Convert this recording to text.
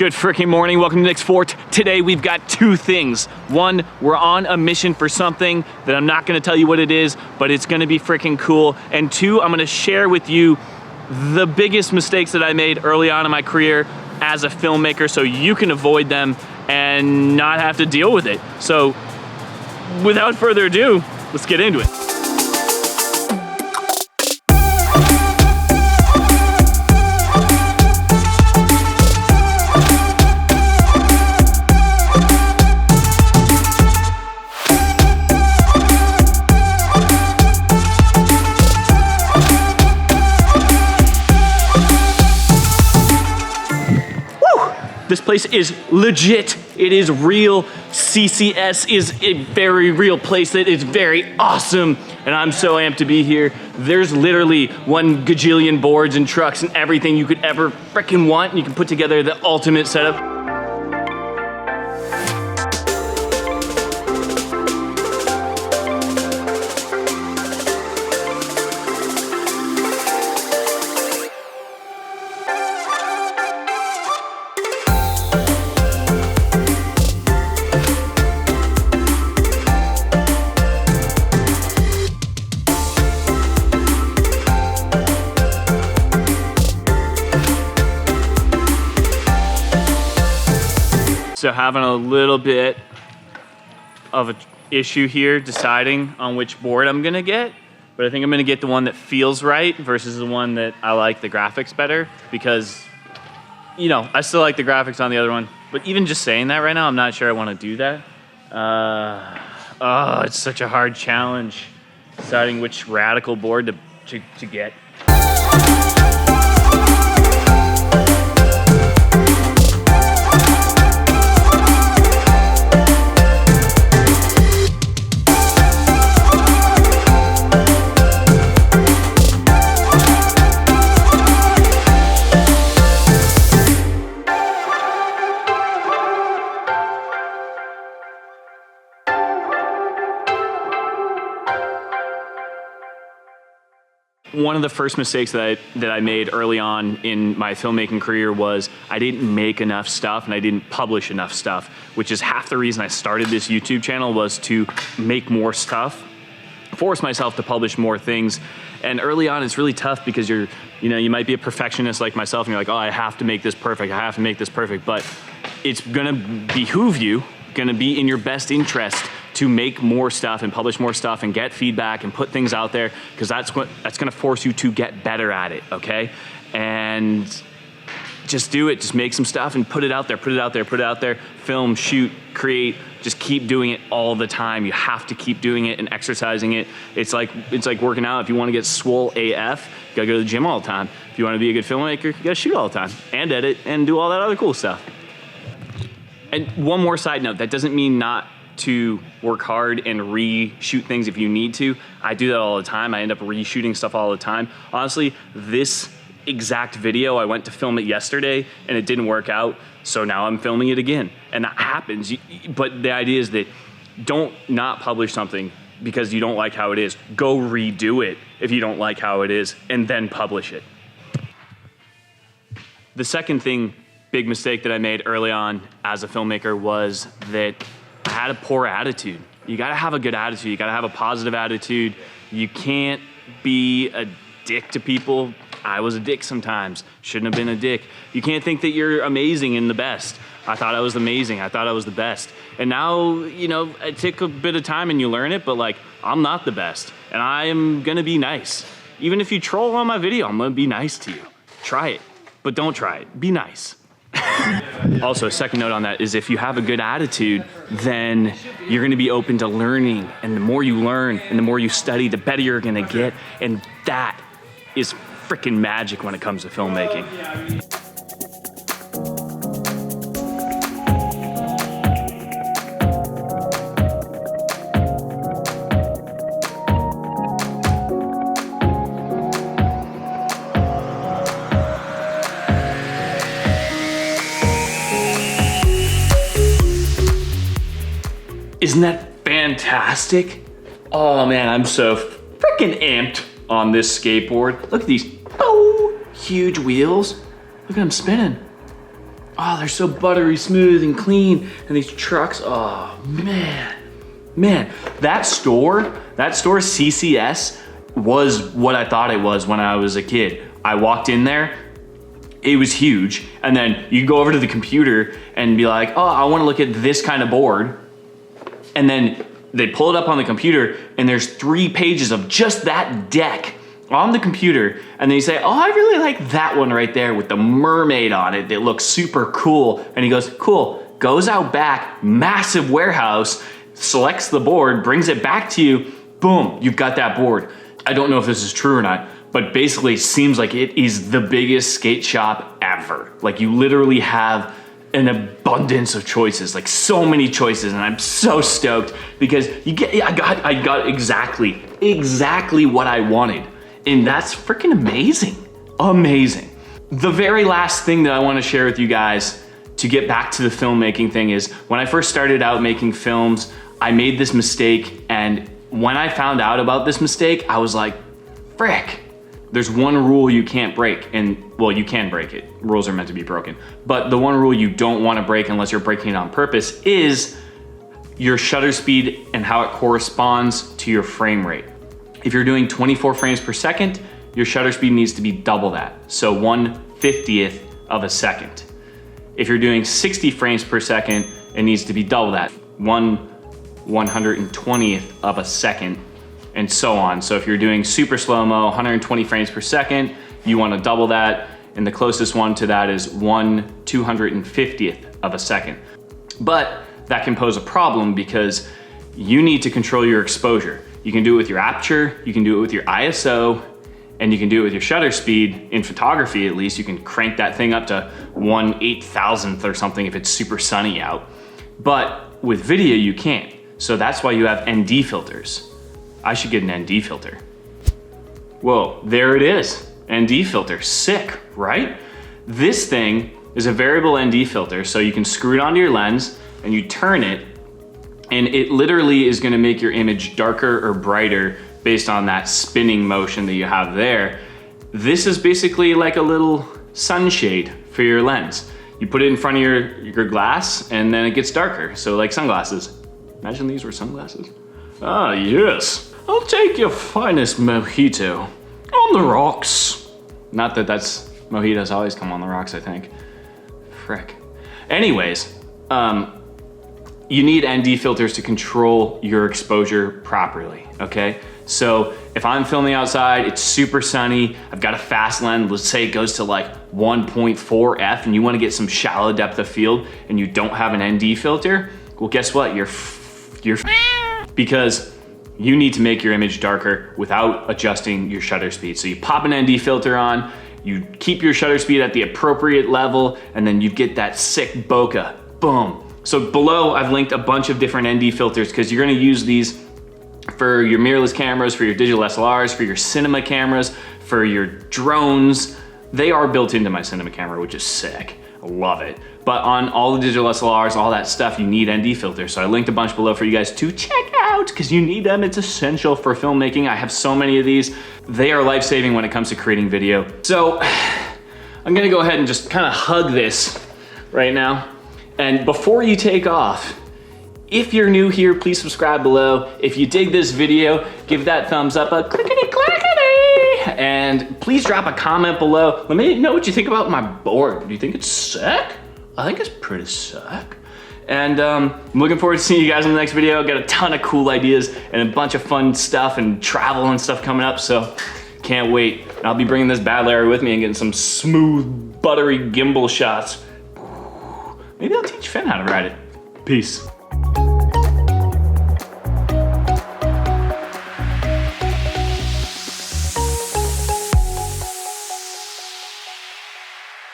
Good freaking morning, welcome to Nick's Fort. Today we've got two things. One, we're on a mission for something that I'm not gonna tell you what it is, but it's gonna be freaking cool. And two, I'm gonna share with you the biggest mistakes that I made early on in my career as a filmmaker so you can avoid them and not have to deal with it. So without further ado, let's get into it. This place is legit. It is real. CCS is a very real place that is very awesome. And I'm so amped to be here. There's literally 1 gajillion boards and trucks and everything you could ever freaking want. And you can put together the ultimate setup. So having a little bit of an issue here deciding on which board I'm gonna get, but I think I'm gonna get the one that feels right versus the one that I like the graphics better because, you know, I still like the graphics on the other one, but even just saying that right now, I'm not sure I wanna do that. Oh, it's such a hard challenge deciding which radical board to get. One of the first mistakes that I made early on in my filmmaking career was I didn't make enough stuff and I didn't publish enough stuff, which is half the reason I started this YouTube channel, was to make more stuff, force myself to publish more things. And early on, it's really tough because you might be a perfectionist like myself and you're like, oh, I have to make this perfect, I have to make this perfect, but it's gonna behoove you, gonna be in your best interest to make more stuff and publish more stuff and get feedback and put things out there, because that's gonna force you to get better at it, okay? And just do it, just make some stuff and put it out there, put it out there, put it out there, film, shoot, create, just keep doing it all the time. You have to keep doing it and exercising it. It's like working out. If you wanna get swole AF, you gotta go to the gym all the time. If you wanna be a good filmmaker, you gotta shoot all the time and edit and do all that other cool stuff. And one more side note, that doesn't mean not to work hard and reshoot things if you need to. I do that all the time. I end up reshooting stuff all the time. Honestly, this exact video, I went to film it yesterday and it didn't work out, so now I'm filming it again. And that happens, but the idea is that don't not publish something because you don't like how it is. Go redo it if you don't like how it is and then publish it. The second thing, big mistake that I made early on as a filmmaker was that I had a poor attitude. You gotta have a good attitude. You gotta have a positive attitude. You can't be a dick to people. I was a dick sometimes. Shouldn't have been a dick. You can't think that you're amazing and the best. I thought I was amazing. I thought I was the best. And now, you know, it took a bit of time and you learn it, but like, I'm not the best. And I am gonna be nice. Even if you troll on my video, I'm gonna be nice to you. Try it, but don't try it. Be nice. Also, a second note on that is if you have a good attitude, then you're gonna be open to learning, and the more you learn and the more you study, the better you're gonna get, and that is freaking magic when it comes to filmmaking. Isn't that fantastic? Oh man, I'm so freaking amped on this skateboard. Look at these huge wheels. Look at them spinning. Oh, they're so buttery smooth and clean. And these trucks, oh man. Man, that store CCS was what I thought it was when I was a kid. I walked in there, it was huge. And then you go over to the computer and be like, oh, I wanna look at this kind of board. And then they pull it up on the computer and there's 3 pages of just that deck on the computer. And then you say, oh, I really like that one right there with the mermaid on it. It looks super cool. And he goes, cool, goes out back, massive warehouse, selects the board, brings it back to you, boom, you've got that board. I don't know if this is true or not, but basically it seems like it is the biggest skate shop ever. Like you literally have an abundance of choices, like so many choices, and I'm so stoked because I got exactly what I wanted. And that's freaking amazing, amazing. The very last thing that I wanna share with you guys to get back to the filmmaking thing is when I first started out making films, I made this mistake, and when I found out about this mistake, I was like, frick, there's one rule you can't break, and well, you can break it. Rules are meant to be broken. But the one rule you don't wanna break unless you're breaking it on purpose is your shutter speed and how it corresponds to your frame rate. If you're doing 24 frames per second, your shutter speed needs to be double that. So 1/50th of a second. If you're doing 60 frames per second, it needs to be double that. 1/120th of a second, and so on. So if you're doing super slow-mo, 120 frames per second, you wanna double that, and the closest one to that is 1/250th of a second. But that can pose a problem because you need to control your exposure. You can do it with your aperture, you can do it with your ISO, and you can do it with your shutter speed. In photography, at least, you can crank that thing up to 1/8000th or something if it's super sunny out. But with video, you can't. So that's why you have ND filters. I should get an ND filter. Whoa, there it is. ND filter, sick, right? This thing is a variable ND filter, so you can screw it onto your lens and you turn it, and it literally is gonna make your image darker or brighter based on that spinning motion that you have there. This is basically like a little sunshade for your lens. You put it in front of your glass and then it gets darker. So like sunglasses. Imagine these were sunglasses. Ah, yes. I'll take your finest mojito on the rocks. Not that mojitos always come on the rocks, I think. Frick. Anyways, you need ND filters to control your exposure properly, okay? So if I'm filming outside, it's super sunny, I've got a fast lens, let's say it goes to like 1.4 f, and you wanna get some shallow depth of field and you don't have an ND filter, well, guess what? You're because you need to make your image darker without adjusting your shutter speed. So you pop an ND filter on, you keep your shutter speed at the appropriate level, and then you get that sick bokeh, boom. So below, I've linked a bunch of different ND filters because you're gonna use these for your mirrorless cameras, for your digital SLRs, for your cinema cameras, for your drones. They are built into my cinema camera, which is sick. I love it. But on all the digital SLRs, all that stuff, you need ND filters. So I linked a bunch below for you guys to check out because you need them. It's essential for filmmaking. I have so many of these. They are life-saving when it comes to creating video. So I'm gonna go ahead and just kind of hug this right now. And before you take off, if you're new here, please subscribe below. If you dig this video, give that thumbs up, a clickety-clackety, and please drop a comment below. Let me know what you think about my board. Do you think it's sick? I think it's pretty sick. And I'm looking forward to seeing you guys in the next video. Got a ton of cool ideas and a bunch of fun stuff and travel and stuff coming up, so can't wait. And I'll be bringing this bad Larry with me and getting some smooth, buttery gimbal shots. Maybe I'll teach Finn how to ride it. Peace.